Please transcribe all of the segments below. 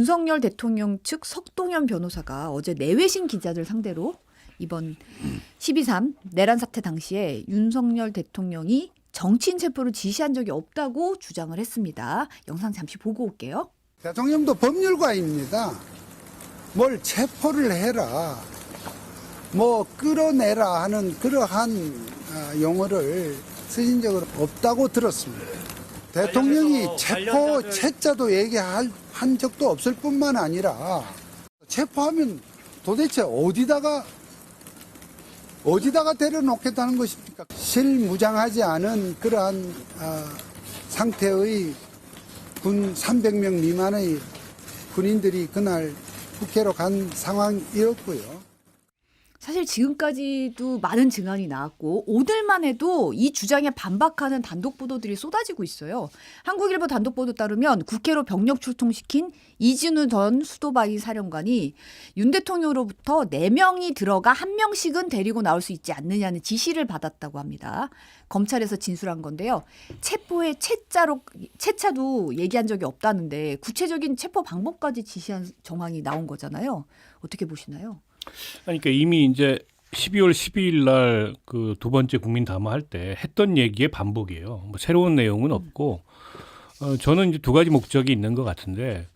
윤석열 대통령 측 석동현 변호사가 어제 내외신 기자들 상대로 이번 12.3 내란 사태 당시에 윤석열 대통령이 정치인 체포를 지시한 적이 없다고 주장을 했습니다. 영상 잠시 보고 올게요. 대통령도 법률가입니다. 뭘 체포를 해라, 뭐 끌어내라 하는 그러한 용어를 쓰신 적은 없다고 들었습니다. 대통령이 체포 채자도 얘기한 적도 없을 뿐만 아니라 체포하면 도대체 어디다가 데려놓겠다는 것입니까? 실무장하지 않은 그러한 상태의 군 300명 미만의 군인들이 그날 국회로 간 상황이었고요. 사실 지금까지도 많은 증언이 나왔고 오늘만 해도 이 주장에 반박하는 단독 보도들이 쏟아지고 있어요. 한국일보 단독 보도 따르면 국회로 병력 출동시킨 이진우 전 수도바위 사령관이 윤 대통령으로부터 4명이 들어가 1명씩은 데리고 나올 수 있지 않느냐는 지시를 받았다고 합니다. 검찰에서 진술한 건데요. 체포의 채차도 얘기한 적이 없다는데 구체적인 체포 방법까지 지시한 정황이 나온 거잖아요. 어떻게 보시나요? 그러니까 이미 이제 12월 12일 날 그 두 번째 국민 담화할 때 했던 얘기의 반복이에요. 뭐 새로운 내용은 없고 저는 이제 두 가지 목적이 있는 것 같은데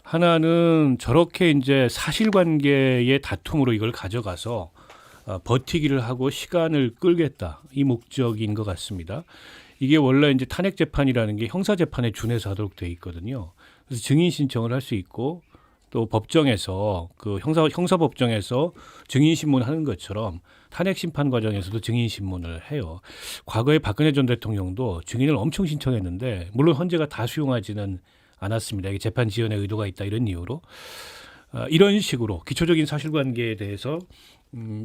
하나는 저렇게 이제 사실관계의 다툼으로 이걸 가져가서 버티기를 하고 시간을 끌겠다 이 목적인 것 같습니다. 이게 원래 이제 탄핵 재판이라는 게 형사 재판에 준해서 하도록 돼 있거든요. 그래서 증인 신청을 할 수 있고. 또 법정에서 그 형사 법정에서 증인 신문하는 것처럼 탄핵 심판 과정에서도 증인 신문을 해요. 과거에 박근혜 전 대통령도 증인을 엄청 신청했는데 물론 헌재가 다 수용하지는 않았습니다. 이게 재판 지연의 의도가 있다 이런 이유로 이런 식으로 기초적인 사실관계에 대해서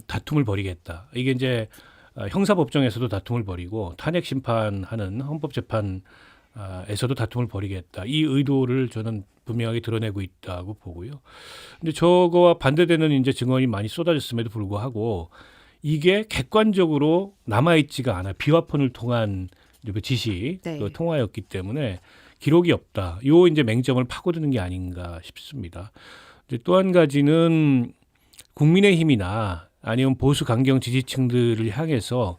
다툼을 벌이겠다. 이게 이제 형사 법정에서도 다툼을 벌이고 탄핵 심판하는 헌법재판에서도 다툼을 벌이겠다. 이 의도를 저는 분명하게 드러내고 있다고 보고요. 근데 저거와 반대되는 이제 증언이 많이 쏟아졌음에도 불구하고 이게 객관적으로 남아있지가 않아요. 비화폰을 통한 지시, 네. 통화였기 때문에 기록이 없다. 요 이제 맹점을 파고드는 게 아닌가 싶습니다. 또 한 가지는 국민의힘이나 아니면 보수 강경 지지층들을 향해서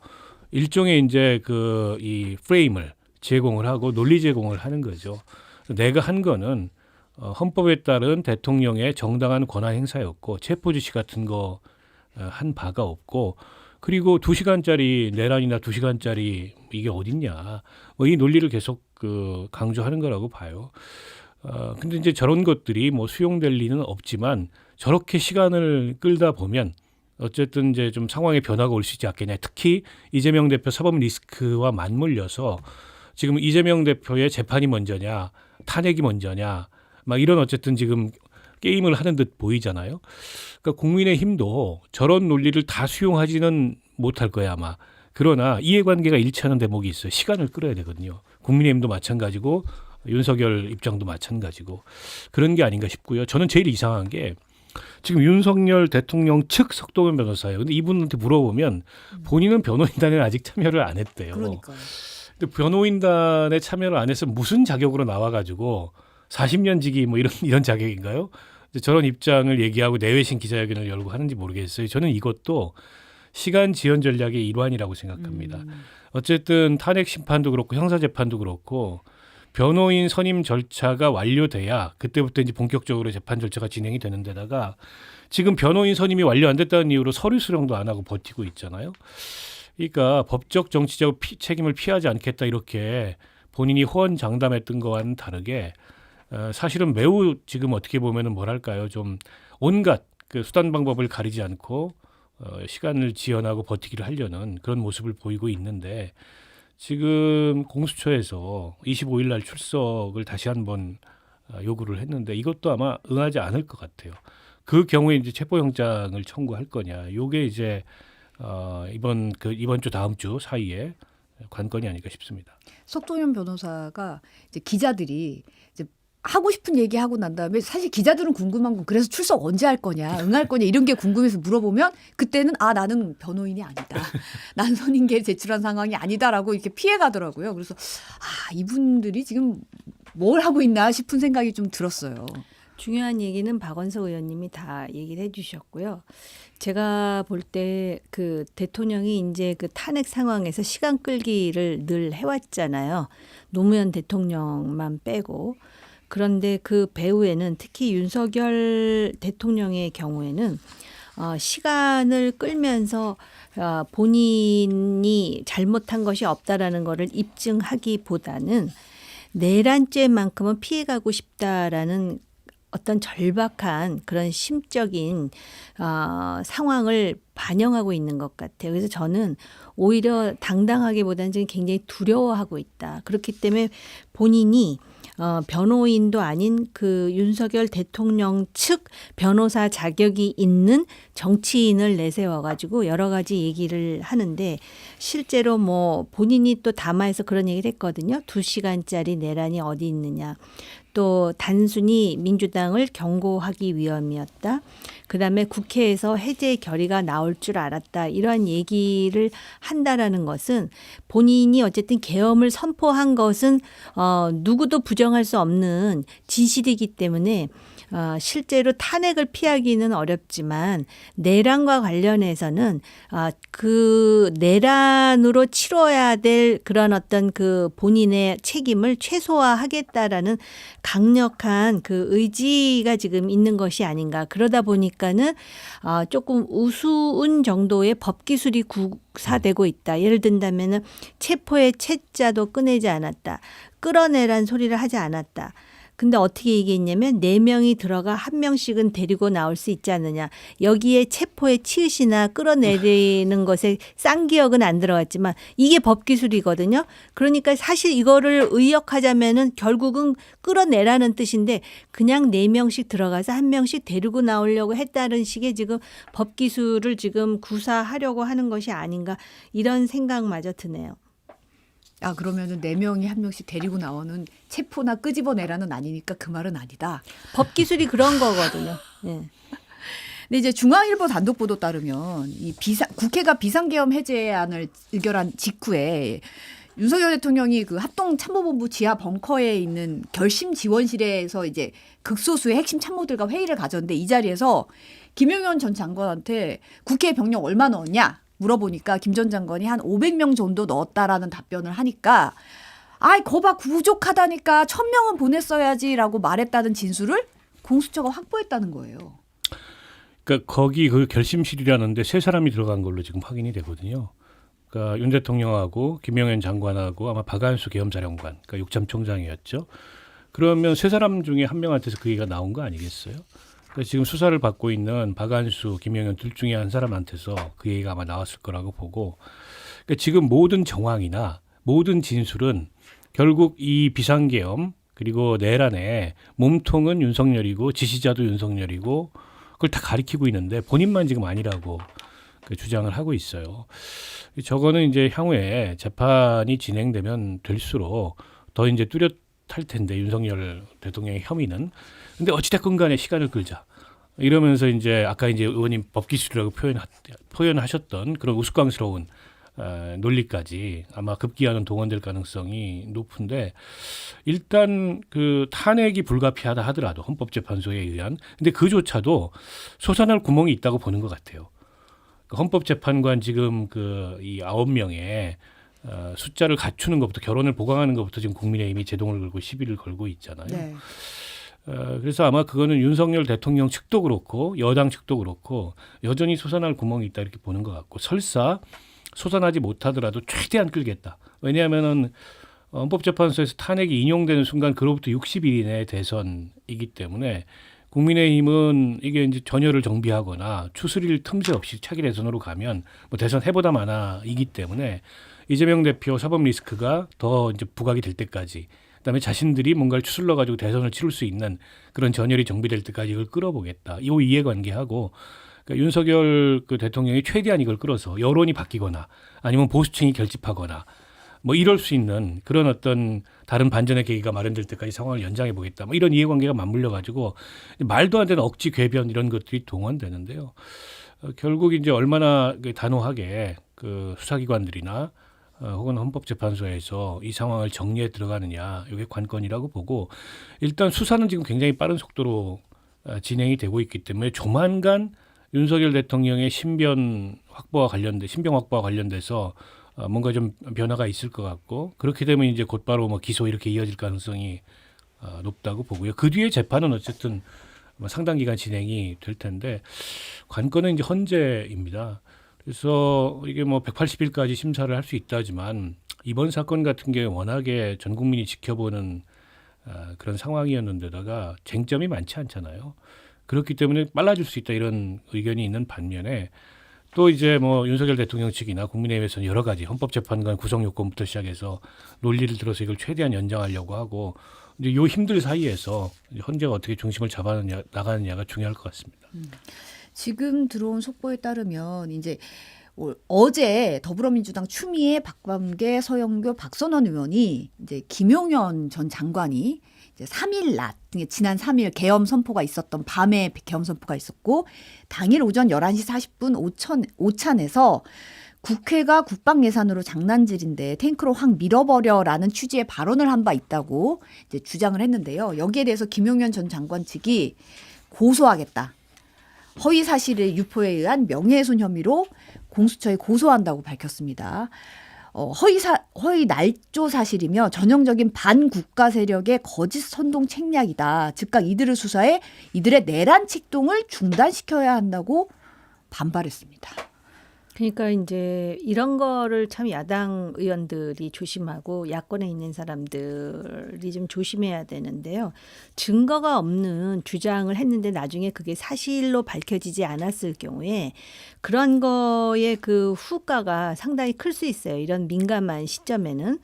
일종의 이제 이 프레임을 제공을 하고 논리 제공을 하는 거죠. 내가 한 거는 헌법에 따른 대통령의 정당한 권한 행사였고 체포 지시 같은 거 한 바가 없고 그리고 2시간짜리 내란이나 2시간짜리 이게 어딨냐 뭐 이 논리를 계속 강조하는 거라고 봐요. 근데 이제 저런 것들이 뭐 수용될 리는 없지만 저렇게 시간을 끌다 보면 어쨌든 이제 좀 상황의 변화가 올 수 있지 않겠냐. 특히 이재명 대표 사법 리스크와 맞물려서 지금 이재명 대표의 재판이 먼저냐 탄핵이 먼저냐 막 이런 어쨌든 지금 게임을 하는 듯 보이잖아요. 그러니까 국민의힘도 저런 논리를 다 수용하지는 못할 거야 아마. 그러나 이해관계가 일치하는 대목이 있어요. 시간을 끌어야 되거든요. 국민의힘도 마찬가지고 윤석열 입장도 마찬가지고 그런 게 아닌가 싶고요. 저는 제일 이상한 게 지금 윤석열 대통령 측 석동현 변호사예요. 근데 이분한테 물어보면 본인은 변호인단에 아직 참여를 안 했대요. 그러니까요. 근데 변호인단에 참여를 안 해서 무슨 자격으로 나와가지고 40년 지기 뭐 이런 자격인가요? 저런 입장을 얘기하고 내외신 기자회견을 열고 하는지 모르겠어요. 저는 이것도 시간 지연 전략의 일환이라고 생각합니다. 어쨌든 탄핵 심판도 그렇고 형사 재판도 그렇고 변호인 선임 절차가 완료돼야 그때부터 이제 본격적으로 재판 절차가 진행이 되는 데다가 지금 변호인 선임이 완료 안 됐다는 이유로 서류 수령도 안 하고 버티고 있잖아요. 그러니까 법적 정치적 책임을 피하지 않겠다 이렇게 본인이 호언장담했던 거와는 다르게 사실은 매우 지금 어떻게 보면은 뭐랄까요 좀 온갖 그 수단 방법을 가리지 않고 시간을 지연하고 버티기를 하려는 그런 모습을 보이고 있는데 지금 공수처에서 25일 날 출석을 다시 한번 요구를 했는데 이것도 아마 응하지 않을 것 같아요. 그 경우에 이제 체포영장을 청구할 거냐. 요게 이제 이번 주 다음 주 사이에 관건이 아닐까 싶습니다. 석동현 변호사가 이제 기자들이 이제 하고 싶은 얘기 하고 난 다음에 사실 기자들은 궁금한 건 그래서 출석 언제 할 거냐, 응할 거냐 이런 게 궁금해서 물어보면 그때는 나는 변호인이 아니다. 난 선임계를 제출한 상황이 아니다라고 이렇게 피해 가더라고요. 그래서 이분들이 지금 뭘 하고 있나 싶은 생각이 좀 들었어요. 중요한 얘기는 박원석 의원님이 다 얘기를 해주셨고요. 제가 볼 때 그 대통령이 이제 그 탄핵 상황에서 시간 끌기를 늘 해왔잖아요. 노무현 대통령만 빼고. 그런데 그 배후에는 특히 윤석열 대통령의 경우에는 시간을 끌면서 본인이 잘못한 것이 없다라는 것을 입증하기보다는 내란죄만큼은 피해가고 싶다라는 어떤 절박한 그런 심적인 상황을 반영하고 있는 것 같아요. 그래서 저는 오히려 당당하기보다는 지금 굉장히 두려워하고 있다. 그렇기 때문에 본인이 변호인도 아닌 그 윤석열 대통령 측 변호사 자격이 있는 정치인을 내세워가지고 여러 가지 얘기를 하는데 실제로 뭐 본인이 또 담화에서 그런 얘기를 했거든요. 2시간짜리 내란이 어디 있느냐. 또 단순히 민주당을 경고하기 위함이었다. 그다음에 국회에서 해제 결의가 나올 줄 알았다. 이러한 얘기를 한다라는 것은 본인이 어쨌든 계엄을 선포한 것은 누구도 부정할 수 없는 진실이기 때문에 실제로 탄핵을 피하기는 어렵지만 내란과 관련해서는 그 내란으로 치러야 될 그런 어떤 그 본인의 책임을 최소화하겠다라는 강력한 그 의지가 지금 있는 것이 아닌가. 그러다 보니까는 조금 우스운 정도의 법 기술이 구사되고 있다. 예를 든다면은 체포의 채자도 꺼내지 않았다. 끌어내란 소리를 하지 않았다. 근데 어떻게 얘기했냐면 4명이 들어가 1명씩은 데리고 나올 수 있지 않느냐. 여기에 체포의 치읓이나 끌어내리는 것에 쌍기역은 안 들어갔지만 이게 법기술이거든요. 그러니까 사실 이거를 의역하자면은 결국은 끌어내라는 뜻인데 그냥 4명씩 들어가서 1명씩 데리고 나오려고 했다는 식의 지금 법기술을 지금 구사하려고 하는 것이 아닌가 이런 생각마저 드네요. 그러면은 4명이 1명씩 데리고 나오는 체포나 끄집어내라는 아니니까 그 말은 아니다. 법기술이 그런 거거든요. 네. 근데 이제 중앙일보 단독 보도 따르면 이 국회가 비상계엄 해제안을 의결한 직후에 윤석열 대통령이 그 합동참모본부 지하 벙커에 있는 결심 지원실에서 이제 극소수의 핵심 참모들과 회의를 가졌는데 이 자리에서 김용현 전 장관한테 국회에 병력 얼마 넣었냐? 물어보니까 김 전 장관이 한 500명 정도 넣었다라는 답변을 하니까 거봐 부족하다니까 1000명은 보냈어야지라고 말했다는 진술을 공수처가 확보했다는 거예요. 그러니까 거기 그 결심실이라는데 3사람이 들어간 걸로 지금 확인이 되거든요. 그러니까 윤 대통령하고 김영현 장관하고 아마 박한수 계엄사령관, 그러니까 육참총장이었죠. 그러면 3사람 중에 1명한테서 그 얘기가 나온 거 아니겠어요? 그러니까 지금 수사를 받고 있는 박한수, 김영현 둘 중에 한 사람한테서 그 얘기가 아마 나왔을 거라고 보고, 그러니까 지금 모든 정황이나 모든 진술은 결국 이 비상계엄 그리고 내란의 몸통은 윤석열이고 지시자도 윤석열이고 그걸 다 가리키고 있는데 본인만 지금 아니라고 그 주장을 하고 있어요. 저거는 이제 향후에 재판이 진행되면 될수록 더 이제 뚜렷할 텐데 윤석열 대통령의 혐의는. 근데 어찌됐건 간에 시간을 끌자. 이러면서 이제 아까 이제 의원님 법기술이라고 표현하셨던 그런 우스꽝스러운 논리까지 아마 급기야는 동원될 가능성이 높은데 일단 그 탄핵이 불가피하다 하더라도 헌법재판소에 의한 근데 그조차도 솟아날 구멍이 있다고 보는 것 같아요. 헌법재판관 지금 그 이 9명의 숫자를 갖추는 것부터 결혼을 보강하는 것부터 지금 국민의힘이 제동을 걸고 시비를 걸고 있잖아요. 네. 그래서 아마 그거는 윤석열 대통령 측도 그렇고 여당 측도 그렇고 여전히 솟아날 구멍이 있다 이렇게 보는 것 같고 설사 솟아나지 못하더라도 최대한 끌겠다. 왜냐하면은 헌법재판소에서 탄핵이 인용되는 순간 그로부터 60일 이내 대선이기 때문에 국민의힘은 이게 이제 전열을 정비하거나 추스릴 틈새 없이 차기 대선으로 가면 뭐 대선 해보다 마나이기 때문에 이재명 대표 사법 리스크가 더 이제 부각이 될 때까지 그다음에 자신들이 뭔가를 추슬러 가지고 대선을 치를 수 있는 그런 전열이 정비될 때까지 이걸 끌어보겠다. 이 이해관계하고 그러니까 윤석열 그 대통령이 최대한 이걸 끌어서 여론이 바뀌거나 아니면 보수층이 결집하거나 뭐 이럴 수 있는 그런 어떤 다른 반전의 계기가 마련될 때까지 상황을 연장해 보겠다. 뭐 이런 이해관계가 맞물려 가지고 말도 안 되는 억지 궤변 이런 것들이 동원되는데요. 결국 이제 얼마나 단호하게 그 수사기관들이나 혹은 헌법재판소에서 이 상황을 정리해 들어가느냐 이게 관건이라고 보고 일단 수사는 지금 굉장히 빠른 속도로 진행이 되고 있기 때문에 조만간 윤석열 대통령의 신병 확보와 관련돼서 뭔가 좀 변화가 있을 것 같고 그렇게 되면 이제 곧바로 뭐 기소 이렇게 이어질 가능성이 높다고 보고요. 그 뒤에 재판은 어쨌든 상당 기간 진행이 될 텐데 관건은 이제 헌재입니다. 그래서 이게 뭐 180일까지 심사를 할 수 있다지만 이번 사건 같은 게 워낙에 전 국민이 지켜보는 그런 상황이었는데다가 쟁점이 많지 않잖아요. 그렇기 때문에 빨라질 수 있다 이런 의견이 있는 반면에 또 이제 뭐 윤석열 대통령 측이나 국민의힘에서는 여러 가지 헌법재판관 구성 요건부터 시작해서 논리를 들어서 이걸 최대한 연장하려고 하고 이제 요 힘들 사이에서 헌재가 어떻게 중심을 잡아 나가느냐가 중요할 것 같습니다. 지금 들어온 속보에 따르면 이제 어제 더불어민주당 추미애, 박범계, 서영교, 박선원 의원이 이제 김용현 전 장관이 이제 3일 낮, 지난 3일 계엄 선포가 있었던 밤에 계엄 선포가 있었고 당일 오전 11시 40분 오찬에서 국회가 국방 예산으로 장난질인데 탱크로 확 밀어버려라는 취지의 발언을 한 바 있다고 이제 주장을 했는데요. 여기에 대해서 김용현 전 장관 측이 고소하겠다. 허위 사실의 유포에 의한 명예훼손 혐의로 공수처에 고소한다고 밝혔습니다. 허위 날조 사실이며 전형적인 반국가 세력의 거짓 선동 책략이다. 즉각 이들을 수사해 이들의 내란 책동을 중단시켜야 한다고 반발했습니다. 그러니까 이제 이런 거를 참 야당 의원들이 조심하고 야권에 있는 사람들이 좀 조심해야 되는데요. 증거가 없는 주장을 했는데 나중에 그게 사실로 밝혀지지 않았을 경우에 그런 거의 그 후과가 상당히 클 수 있어요. 이런 민감한 시점에는.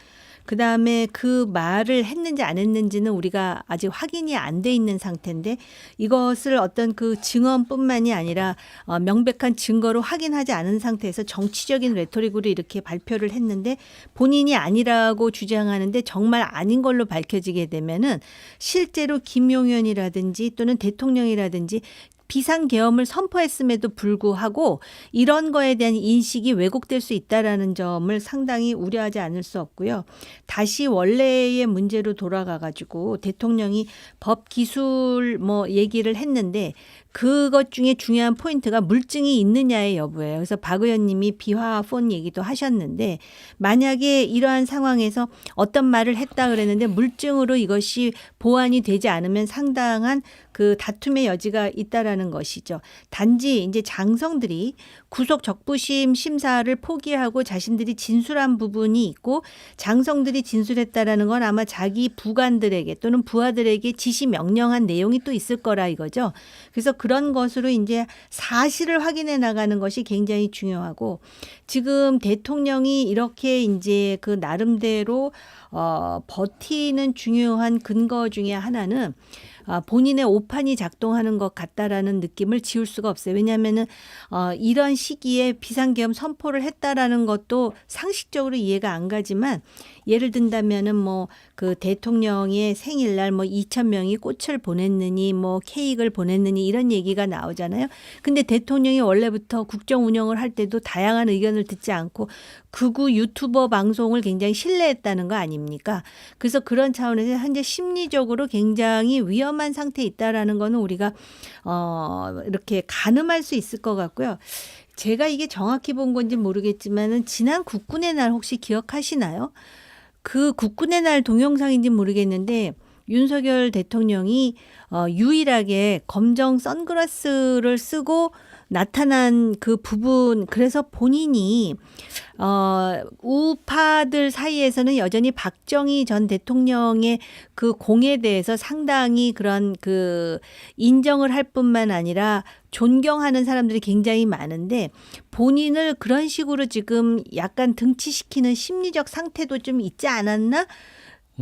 그다음에 그 말을 했는지 안 했는지는 우리가 아직 확인이 안 돼 있는 상태인데 이것을 어떤 그 증언뿐만이 아니라 명백한 증거로 확인하지 않은 상태에서 정치적인 레토릭으로 이렇게 발표를 했는데 본인이 아니라고 주장하는데 정말 아닌 걸로 밝혀지게 되면은 실제로 김용현이라든지 또는 대통령이라든지 비상계엄을 선포했음에도 불구하고 이런 거에 대한 인식이 왜곡될 수 있다라는 점을 상당히 우려하지 않을 수 없고요. 다시 원래의 문제로 돌아가 가지고 대통령이 법 기술 뭐 얘기를 했는데 그것 중에 중요한 포인트가 물증이 있느냐의 여부예요. 그래서 박 의원님이 비화폰 얘기도 하셨는데 만약에 이러한 상황에서 어떤 말을 했다 그랬는데 물증으로 이것이 보완이 되지 않으면 상당한 그 다툼의 여지가 있다라는 것이죠. 단지 이제 장성들이 구속 적부심 심사를 포기하고 자신들이 진술한 부분이 있고 장성들이 진술했다라는 건 아마 자기 부관들에게 또는 부하들에게 지시 명령한 내용이 또 있을 거라 이거죠. 그래서 그런 것으로 이제 사실을 확인해 나가는 것이 굉장히 중요하고 지금 대통령이 이렇게 이제 그 나름대로 버티는 중요한 근거 중에 하나는 본인의 오판이 작동하는 것 같다라는 느낌을 지울 수가 없어요. 왜냐하면은 이런 시기에 비상계엄 선포를 했다라는 것도 상식적으로 이해가 안 가지만 예를 든다면은 뭐 그 대통령의 생일날 뭐 2,000명이 꽃을 보냈느니 뭐 케이크를 보냈느니 이런 얘기가 나오잖아요. 근데 대통령이 원래부터 국정 운영을 할 때도 다양한 의견을 듣지 않고 극우 유튜버 방송을 굉장히 신뢰했다는 거 아닙니까? 그래서 그런 차원에서 현재 심리적으로 굉장히 위험한 상태에 있다라는 거는 우리가 이렇게 가늠할 수 있을 것 같고요. 제가 이게 정확히 본 건지 모르겠지만은 지난 국군의 날 혹시 기억하시나요? 그 국군의 날 동영상인지 모르겠는데 윤석열 대통령이 유일하게 검정 선글라스를 쓰고 나타난 그 부분 그래서 본인이 우파들 사이에서는 여전히 박정희 전 대통령의 그 공에 대해서 상당히 그런 그 인정을 할 뿐만 아니라 존경하는 사람들이 굉장히 많은데 본인을 그런 식으로 지금 약간 등치시키는 심리적 상태도 좀 있지 않았나?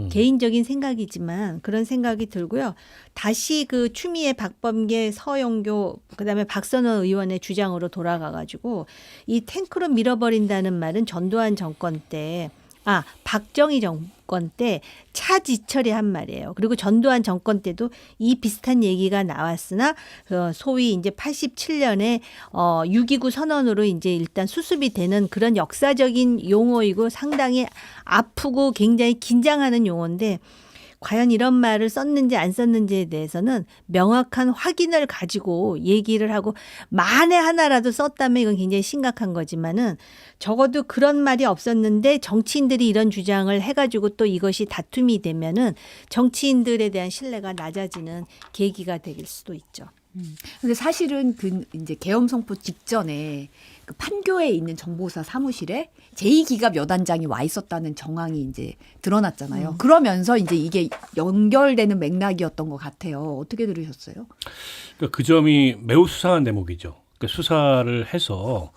개인적인 생각이지만 그런 생각이 들고요. 다시 그 추미애, 박범계, 서영교 그다음에 박선원 의원의 주장으로 돌아가 가지고 이 탱크로 밀어버린다는 말은 전두환 정권 때 박정희 정권 때 차지철이 한 말이에요. 그리고 전두환 정권 때도 이 비슷한 얘기가 나왔으나 소위 이제 87년에 6.29 선언으로 이제 일단 수습이 되는 그런 역사적인 용어이고 상당히 아프고 굉장히 긴장하는 용어인데 과연 이런 말을 썼는지 안 썼는지에 대해서는 명확한 확인을 가지고 얘기를 하고 만에 하나라도 썼다면 이건 굉장히 심각한 거지만은 적어도 그런 말이 없었는데 정치인들이 이런 주장을 해가지고 또 이것이 다툼이 되면은 정치인들에 대한 신뢰가 낮아지는 계기가 될 수도 있죠. 근데 사실은 그 이제 계엄 선포 직전에 그 판교에 있는 정보사 사무실에 제2기갑 여단장이 와 있었다는 정황이 이제 드러났잖아요. 그러면서 이제 이게 연결되는 맥락이었던 것 같아요. 어떻게 들으셨어요? 그러니까 그 점이 매우 수상한 대목이죠. 그러니까 수사를 해서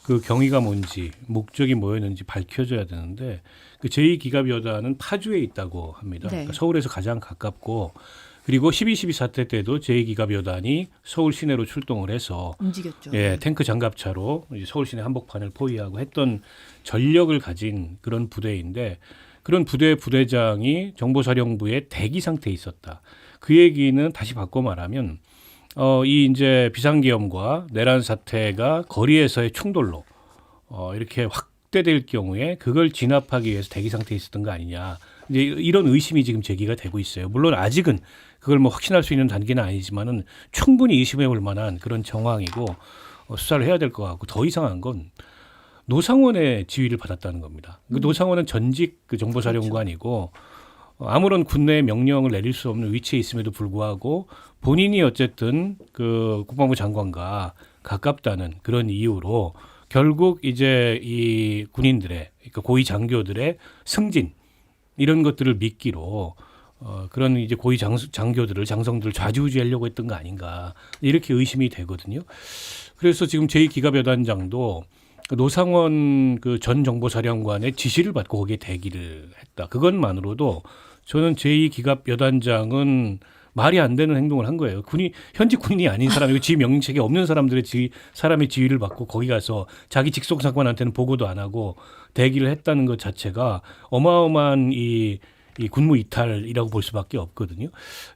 그 경위가 뭔지 목적이 뭐였는지 밝혀져야 되는데 그 제2기갑여단은 파주에 있다고 합니다. 네. 그러니까 서울에서 가장 가깝고 그리고 12.12 사태 때도 제2기갑여단이 서울 시내로 출동을 해서 움직였죠. 예, 탱크 장갑차로 이제 서울 시내 한복판을 포위하고 했던 전력을 가진 그런 부대인데 그런 부대 부대장이 정보사령부에 대기 상태에 있었다. 그 얘기는 다시 바꿔 말하면 이 이제 비상계엄과 내란 사태가 거리에서의 충돌로 이렇게 확대될 경우에 그걸 진압하기 위해서 대기 상태에 있었던 거 아니냐. 이제 이런 의심이 지금 제기가 되고 있어요. 물론 아직은 그걸 뭐 확신할 수 있는 단계는 아니지만은 충분히 의심해 볼 만한 그런 정황이고 수사를 해야 될 것 같고 더 이상한 건 노상원의 지휘를 받았다는 겁니다. 그 노상원은 전직 그 정보사령관이고 아무런 군내 명령을 내릴 수 없는 위치에 있음에도 불구하고 본인이 어쨌든 그 국방부 장관과 가깝다는 그런 이유로 결국 이제 이 군인들의 그러니까 고위 장교들의 승진 이런 것들을 미끼로 그런 이제 고위 장교들을 장성들을 좌지우지하려고 했던 거 아닌가 이렇게 의심이 되거든요. 그래서 지금 제2기갑여단장도 노상원 그 전 정보사령관의 지시를 받고 거기에 대기를 했다. 그것만으로도 저는 제2기갑여단장은 말이 안 되는 행동을 한 거예요. 현직 군인이 아닌 사람이고 지휘 명령체계 없는 사람의 지휘를 받고 거기 가서 자기 직속 상관한테는 보고도 안 하고 대기를 했다는 것 자체가 어마어마한 이 군무 이탈이라고 볼 수밖에 없거든요.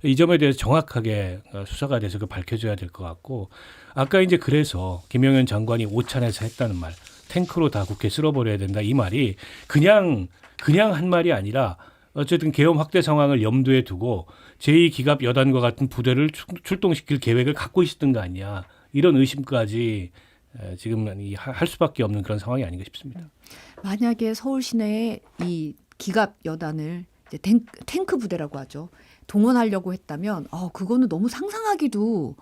이 점에 대해서 정확하게 수사가 돼서 밝혀져야 될 것 같고 아까 이제 그래서 김영현 장관이 오찬에서 했다는 말 탱크로 다 국회 쓸어버려야 된다 이 말이 그냥 한 말이 아니라 어쨌든 계엄 확대 상황을 염두에 두고 제2기갑 여단과 같은 부대를 출동시킬 계획을 갖고 있었던 거 아니냐 이런 의심까지 지금 할 수밖에 없는 그런 상황이 아닌가 싶습니다. 만약에 서울 시내에 이 기갑 여단을 이제 탱크 부대라고 하죠. 동원하려고 했다면 그거는 너무 상상하기도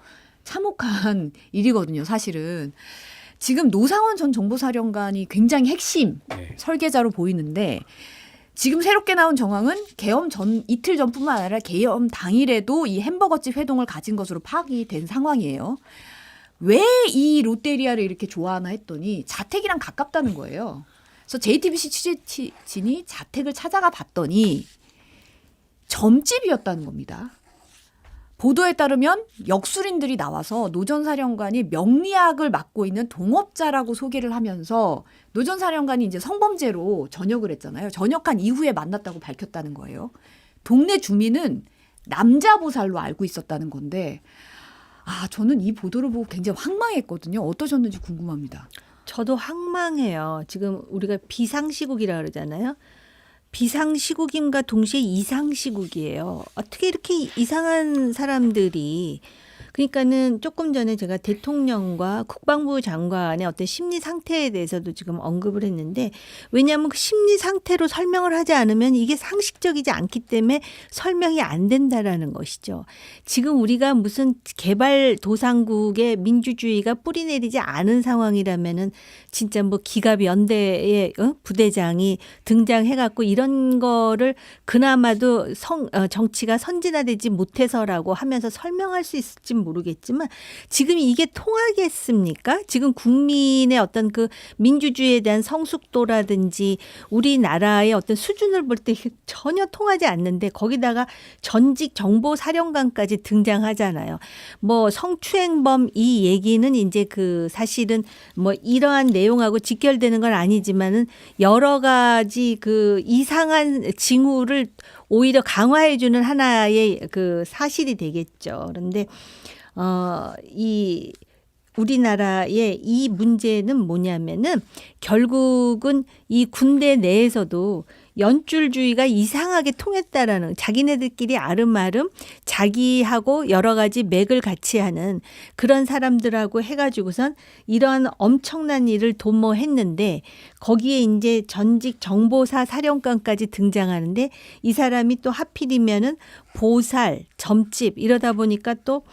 참혹한 일이거든요. 사실은. 지금 노상원 전 정보사령관이 굉장히 핵심 설계자로 보이는데 지금 새롭게 나온 정황은 계엄 이틀 전뿐만 아니라 계엄 당일에도 이 햄버거집 회동을 가진 것으로 파악이 된 상황이에요. 왜 이 롯데리아를 이렇게 좋아하나 했더니 자택이랑 가깝다는 거예요. 그래서 JTBC 취재진이 자택을 찾아가 봤더니 점집이었다는 겁니다. 보도에 따르면 역술인들이 나와서 노 전 사령관이 명리학을 맡고 있는 동업자라고 소개를 하면서 노 전 사령관이 이제 성범죄로 전역을 했잖아요. 전역한 이후에 만났다고 밝혔다는 거예요. 동네 주민은 남자 보살로 알고 있었다는 건데 저는 이 보도를 보고 굉장히 황망했거든요. 어떠셨는지 궁금합니다. 저도 황망해요. 지금 우리가 비상시국이라 그러잖아요. 비상시국임과 동시에 이상시국이에요. 어떻게 이렇게 이상한 사람들이 그러니까는 조금 전에 제가 대통령과 국방부 장관의 어떤 심리 상태에 대해서도 지금 언급을 했는데 왜냐하면 그 심리 상태로 설명을 하지 않으면 이게 상식적이지 않기 때문에 설명이 안 된다라는 것이죠. 지금 우리가 무슨 개발도상국의 민주주의가 뿌리내리지 않은 상황이라면은 진짜 뭐 기갑연대의 부대장이 등장해갖고 이런 거를 그나마도 정치가 선진화되지 못해서라고 하면서 설명할 수 있을지 모르겠지만 지금 이게 통하겠습니까? 지금 국민의 어떤 그 민주주의에 대한 성숙도라든지 우리나라의 어떤 수준을 볼 때 전혀 통하지 않는데 거기다가 전직 정보사령관까지 등장하잖아요. 뭐 성추행범 이 얘기는 이제 그 사실은 뭐 이러한 내용하고 직결되는 건 아니지만은 여러 가지 그 이상한 징후를 오히려 강화해주는 하나의 그 사실이 되겠죠. 그런데 이 우리나라의 이 문제는 뭐냐면은 결국은 이 군대 내에서도 연줄주의가 이상하게 통했다라는 자기네들끼리 아름아름 자기하고 여러 가지 맥을 같이 하는 그런 사람들하고 해가지고선 이런 엄청난 일을 도모했는데 거기에 이제 전직 정보사 사령관까지 등장하는데 이 사람이 또 하필이면은 보살, 점집 이러다 보니까 또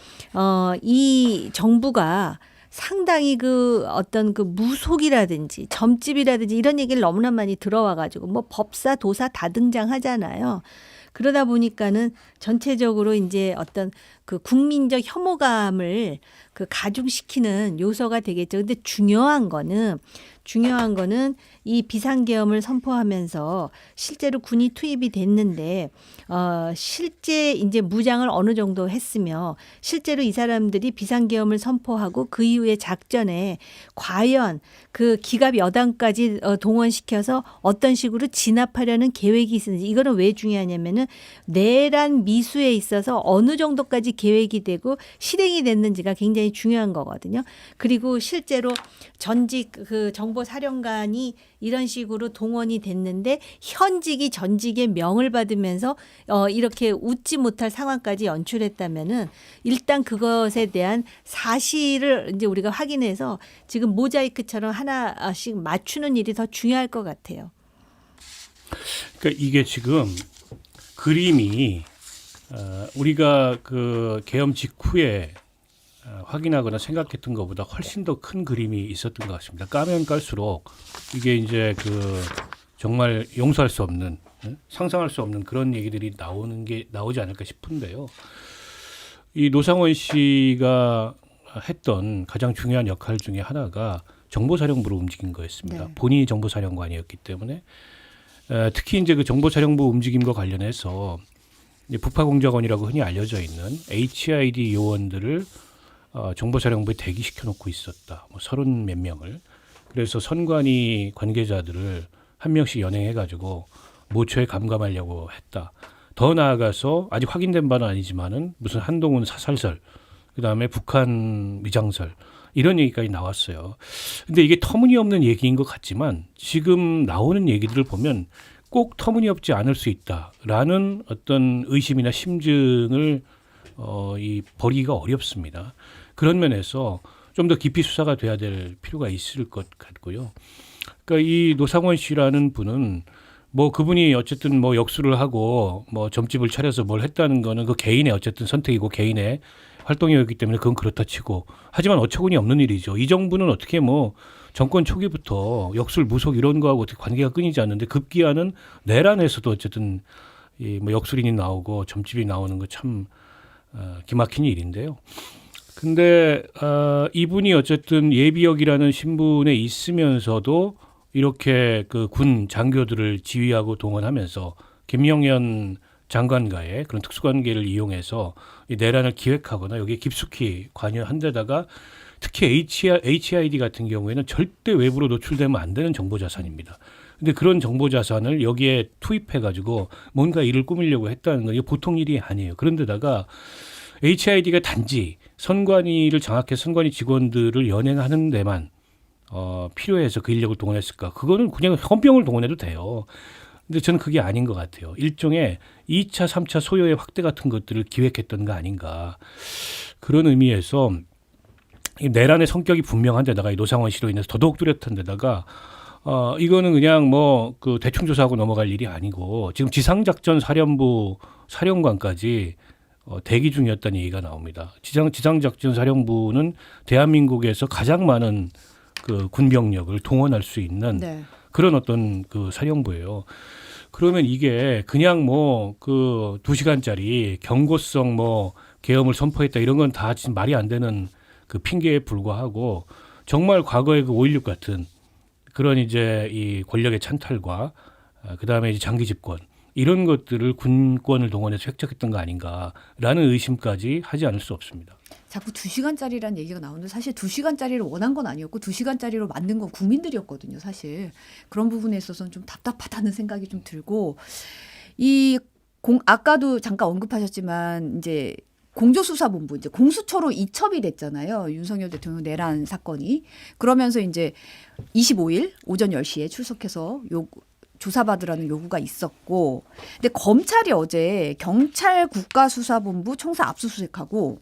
이 정부가 상당히 그 어떤 그 무속이라든지 점집이라든지 이런 얘기를 너무나 많이 들어와가지고 뭐 법사, 도사 다 등장하잖아요. 그러다 보니까는 전체적으로 이제 어떤 그 국민적 혐오감을 그 가중시키는 요소가 되겠죠. 근데 중요한 거는 이 비상계엄을 선포하면서 실제로 군이 투입이 됐는데 실제 이제 무장을 어느 정도 했으며 실제로 이 사람들이 비상계엄을 선포하고 그 이후에 작전에 과연 그 기갑 여당까지 동원시켜서 어떤 식으로 진압하려는 계획이 있는지 이거는 왜 중요하냐면은 내란 미수에 있어서 어느 정도까지 계획이 되고 실행이 됐는지가 굉장히 중요한 거거든요. 그리고 실제로 전직 그 정보사령관이 이런 식으로 동원이 됐는데 현직이 전직의 명을 받으면서 이렇게 웃지 못할 상황까지 연출했다면은 일단 그것에 대한 사실을 이제 우리가 확인해서 지금 모자이크처럼 하나씩 맞추는 일이 더 중요할 것 같아요. 그러니까 이게 지금 그림이 우리가 그 계엄 직후에 확인하거나 생각했던 것보다 훨씬 더 큰 그림이 있었던 것 같습니다. 까면 깔수록 이게 이제 그 정말 용서할 수 없는, 상상할 수 없는 그런 얘기들이 나오지 않을까 싶은데요. 이 노상원 씨가 했던 가장 중요한 역할 중에 하나가 정보사령부로 움직인 거였습니다. 네. 본인이 정보사령관이었기 때문에 특히 이제 그 정보사령부 움직임과 관련해서 이제 부파공작원이라고 흔히 알려져 있는 HID 요원들을 정보사령부에 대기시켜 놓고 있었다. 뭐 30몇 명을. 그래서 선관위 관계자들을 한 명씩 연행해가지고 모처에 감감하려고 했다. 더 나아가서 아직 확인된 바는 아니지만은 무슨 한동훈 사살설, 그다음에 북한 위장설 이런 얘기까지 나왔어요. 근데 이게 터무니없는 얘기인 것 같지만 지금 나오는 얘기들을 보면 꼭 터무니없지 않을 수 있다라는 어떤 의심이나 심증을 버리기가 어렵습니다. 그런 면에서 좀 더 깊이 수사가 돼야 될 필요가 있을 것 같고요. 그러니까 이 노상원 씨라는 분은 뭐 그분이 어쨌든 뭐 역수를 하고 뭐 점집을 차려서 뭘 했다는 거는 그 개인의 어쨌든 선택이고 개인의 활동이었기 때문에 그건 그렇다 치고 하지만 어처구니 없는 일이죠. 이 정부는 어떻게 뭐 정권 초기부터 역술 무속 이런 거하고 어떻게 관계가 끊이지 않는데 급기야는 내란에서도 어쨌든 이 뭐 역술인이 나오고 점집이 나오는 거 참 기막힌 일인데요. 근데 이분이 어쨌든 예비역이라는 신분에 있으면서도 이렇게 그 군 장교들을 지휘하고 동원하면서 김영현 장관과의 그런 특수관계를 이용해서 이 내란을 기획하거나 여기에 깊숙이 관여한 데다가 특히 HID 같은 경우에는 절대 외부로 노출되면 안 되는 정보자산입니다. 근데 그런 정보자산을 여기에 투입해가지고 뭔가 일을 꾸미려고 했다는 건 이게 보통 일이 아니에요. 그런데다가 HID가 단지 선관위를 장악해 선관위 직원들을 연행하는 데만 필요해서 그 인력을 동원했을까? 그거는 그냥 헌병을 동원해도 돼요. 근데 저는 그게 아닌 것 같아요. 일종의 2차, 3차 소요의 확대 같은 것들을 기획했던 거 아닌가. 그런 의미에서 이 내란의 성격이 분명한 데다가 이 노상원 씨로 인해서 더더욱 뚜렷한 데다가 이거는 그냥 뭐 그 대충 조사하고 넘어갈 일이 아니고 지금 지상작전 사령부 사령관까지 대기 중이었다는 얘기가 나옵니다. 지상작전 사령부는 대한민국에서 가장 많은 그 군병력을 동원할 수 있는 네. 그런 어떤 그 사령부예요. 그러면 이게 그냥 뭐 그 2시간짜리 경고성 뭐 계엄을 선포했다 이런 건 다 지금 말이 안 되는 그 핑계에 불과하고 정말 과거의 그 5.16 같은 그런 이제 이 권력의 찬탈과 그다음에 이제 장기 집권 이런 것들을 군권을 동원해서 획득했던 거 아닌가라는 의심까지 하지 않을 수 없습니다. 자꾸 2시간짜리라는 얘기가 나오는데 사실 2시간짜리를 원한 건 아니었고 2시간짜리로 만든 건 국민들이었거든요. 사실 그런 부분에 있어서는 좀 답답하다는 생각이 좀 들고 아까도 잠깐 언급하셨지만 이제 공조수사본부 이제 공수처로 이첩이 됐잖아요. 윤석열 대통령 내란 사건이. 그러면서 이제 25일 오전 10시에 출석해서 조사받으라는 요구가 있었고, 근데 검찰이 어제 경찰 국가수사본부 총사 압수수색하고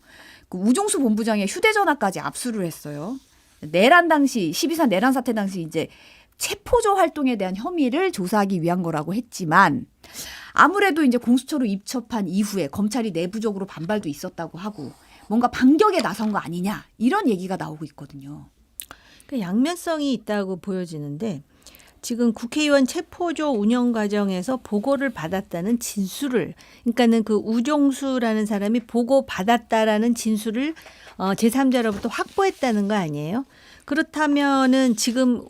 그 우종수 본부장의 휴대전화까지 압수를 했어요. 내란 당시 12.4 내란 사태 당시 이제 체포조 활동에 대한 혐의를 조사하기 위한 거라고 했지만 아무래도 이제 공수처로 입첩한 이후에 검찰이 내부적으로 반발도 있었다고 하고 뭔가 반격에 나선 거 아니냐 이런 얘기가 나오고 있거든요. 그 양면성이 있다고 보여지는데 지금 국회의원 체포조 운영 과정에서 보고를 받았다는 진술을 그러니까는 그 우종수라는 사람이 보고 받았다라는 진술을 제3자로부터 확보했다는 거 아니에요? 그렇다면은 지금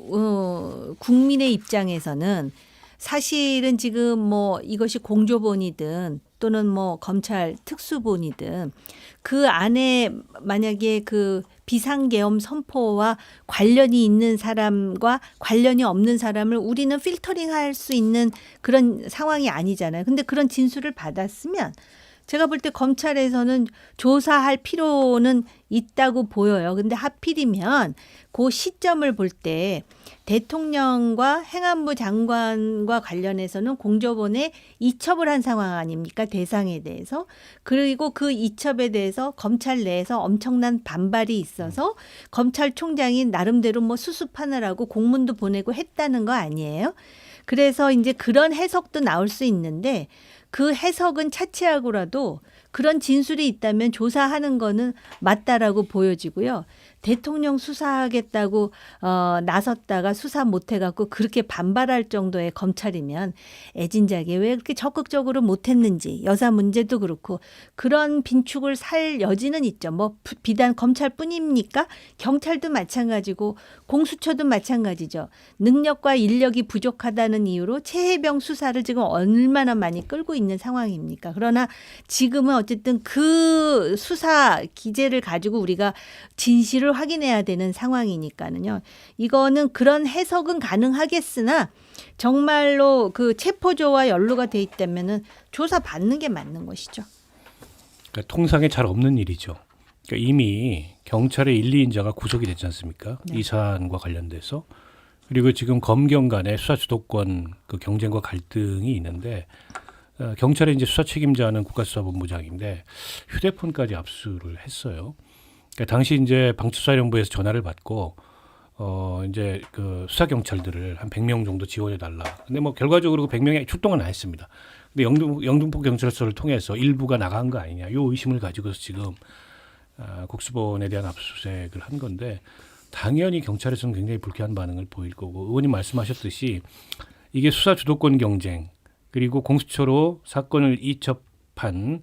국민의 입장에서는 사실은 지금 뭐 이것이 공조본이든 또는 뭐 검찰 특수본이든 그 안에 만약에 그 비상계엄 선포와 관련이 있는 사람과 관련이 없는 사람을 우리는 필터링할 수 있는 그런 상황이 아니잖아요. 근데 그런 진술을 받았으면 제가 볼 때 검찰에서는 조사할 필요는 있다고 보여요. 근데 하필이면 그 시점을 볼 때 대통령과 행안부 장관과 관련해서는 공조본에 이첩을 한 상황 아닙니까? 대상에 대해서. 그리고 그 이첩에 대해서 검찰 내에서 엄청난 반발이 있어서 검찰총장이 나름대로 뭐 수습하느라고 공문도 보내고 했다는 거 아니에요? 그래서 이제 그런 해석도 나올 수 있는데 그 해석은 차치하고라도 그런 진술이 있다면 조사하는 거는 맞다라고 보여지고요. 대통령 수사하겠다고 나섰다가 수사 못해갖고 그렇게 반발할 정도의 검찰이면 애진작에 왜 그렇게 적극적으로 못했는지 여사 문제도 그렇고 그런 빈축을 살 여지는 있죠. 뭐 비단 검찰뿐입니까? 경찰도 마찬가지고 공수처도 마찬가지죠. 능력과 인력이 부족하다는 이유로 최혜병 수사를 지금 얼마나 많이 끌고 있는 상황입니까? 그러나 지금은 어쨌든 그 수사 기제를 가지고 우리가 진실을 확인해야 되는 상황이니까는요. 이거는 그런 해석은 가능하겠으나 정말로 그 체포조와 연루가 돼 있다면은 조사 받는 게 맞는 것이죠. 그러니까 통상에 잘 없는 일이죠. 그러니까 이미 경찰의 1, 2인자가 구속이 됐지 않습니까? 네. 이 사안과 관련돼서. 그리고 지금 검경 간의 수사 주도권 그 경쟁과 갈등이 있는데 경찰의 이제 수사 책임자는 국가수사본부장인데 휴대폰까지 압수를 했어요. 그러니까 당시 이제 방첩사령부에서 전화를 받고 이제 그 수사 경찰들을 한 100명 정도 지원해 달라. 근데 뭐 결과적으로 그 100명이 출동은 안 했습니다. 근데 영등포 경찰서를 통해서 일부가 나간 거 아니냐. 요 의심을 가지고서 지금 국수본에 대한 압수수색을 한 건데 당연히 경찰에서는 굉장히 불쾌한 반응을 보일 거고 의원님 말씀하셨듯이 이게 수사 주도권 경쟁 그리고 공수처로 사건을 이첩한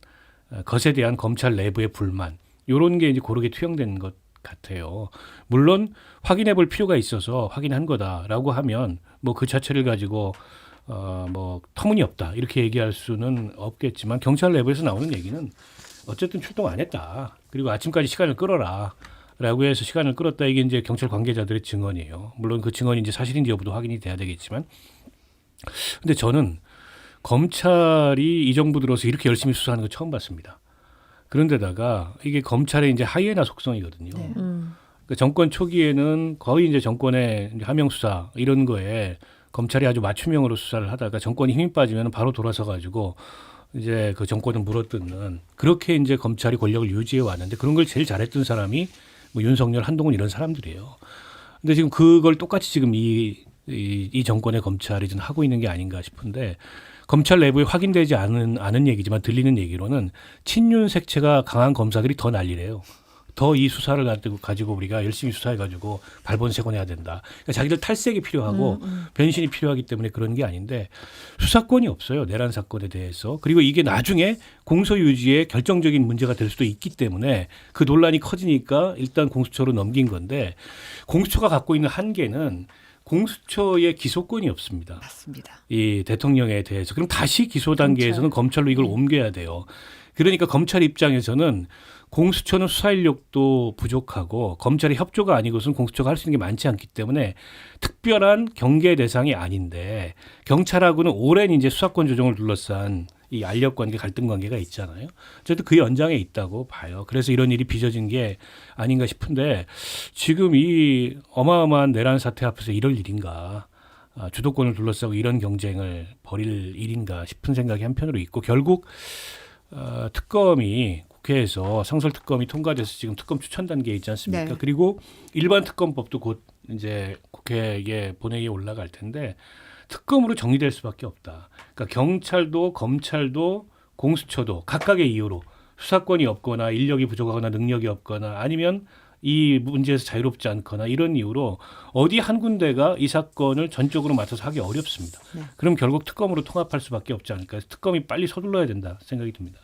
것에 대한 검찰 내부의 불만 이런 게 이제 고르게 투영된 것 같아요. 물론 확인해 볼 필요가 있어서 확인한 거다라고 하면 뭐 그 자체를 가지고 뭐 터무니없다 이렇게 얘기할 수는 없겠지만 경찰 내부에서 나오는 얘기는 어쨌든 출동 안 했다. 그리고 아침까지 시간을 끌어라. 라고 해서 시간을 끌었다. 이게 이제 경찰 관계자들의 증언이에요. 물론 그 증언이 이제 사실인지 여부도 확인이 돼야 되겠지만. 근데 저는 검찰이 이 정부 들어서 이렇게 열심히 수사하는 거 처음 봤습니다. 그런데다가 이게 검찰의 이제 하이에나 속성이거든요. 네. 그러니까 정권 초기에는 거의 이제 정권의 하명 수사 이런 거에 검찰이 아주 맞춤형으로 수사를 하다가 정권이 힘이 빠지면 바로 돌아서 가지고 이제 그 정권을 물어뜯는 그렇게 이제 검찰이 권력을 유지해 왔는데 그런 걸 제일 잘했던 사람이 뭐 윤석열, 한동훈 이런 사람들이에요. 근데 지금 그걸 똑같이 지금 이 정권의 검찰이 좀 하고 있는 게 아닌가 싶은데 검찰 내부에 확인되지 않은 얘기지만 들리는 얘기로는 친윤 색채가 강한 검사들이 더 난리래요. 더 이 수사를 가지고 우리가 열심히 수사해가지고 발본색원해야 된다. 그러니까 자기들 탈색이 필요하고 변신이 필요하기 때문에 그런 게 아닌데 수사권이 없어요. 내란 사건에 대해서. 그리고 이게 나중에 공소유지에 결정적인 문제가 될 수도 있기 때문에 그 논란이 커지니까 일단 공수처로 넘긴 건데 공수처가 갖고 있는 한계는 공수처의 기소권이 없습니다. 맞습니다. 이 대통령에 대해서. 그럼 다시 기소 단계에서는 검찰로 이걸 옮겨야 돼요. 그러니까 검찰 입장에서는 공수처는 수사 인력도 부족하고 검찰의 협조가 아니고서는 공수처가 할 수 있는 게 많지 않기 때문에 특별한 경계 대상이 아닌데 경찰하고는 오랜 이제 수사권 조정을 둘러싼 이 알력 관계, 갈등 관계가 있잖아요. 저도 그 연장에 있다고 봐요. 그래서 이런 일이 빚어진 게 아닌가 싶은데 지금 이 어마어마한 내란 사태 앞에서 이럴 일인가. 주도권을 둘러싸고 이런 경쟁을 벌일 일인가 싶은 생각이 한편으로 있고 결국 특검이 국회에서 상설특검이 통과돼서 지금 특검 추천 단계에 있지 않습니까? 네. 그리고 일반 특검법도 곧 이제 국회에 본회의에 올라갈 텐데 특검으로 정리될 수밖에 없다. 그러니까 경찰도 검찰도 공수처도 각각의 이유로 수사권이 없거나 인력이 부족하거나 능력이 없거나 아니면 이 문제에서 자유롭지 않거나 이런 이유로 어디 한 군데가 이 사건을 전적으로 맡아서 하기 어렵습니다. 네. 그럼 결국 특검으로 통합할 수밖에 없지 않을까. 특검이 빨리 서둘러야 된다 생각이 듭니다.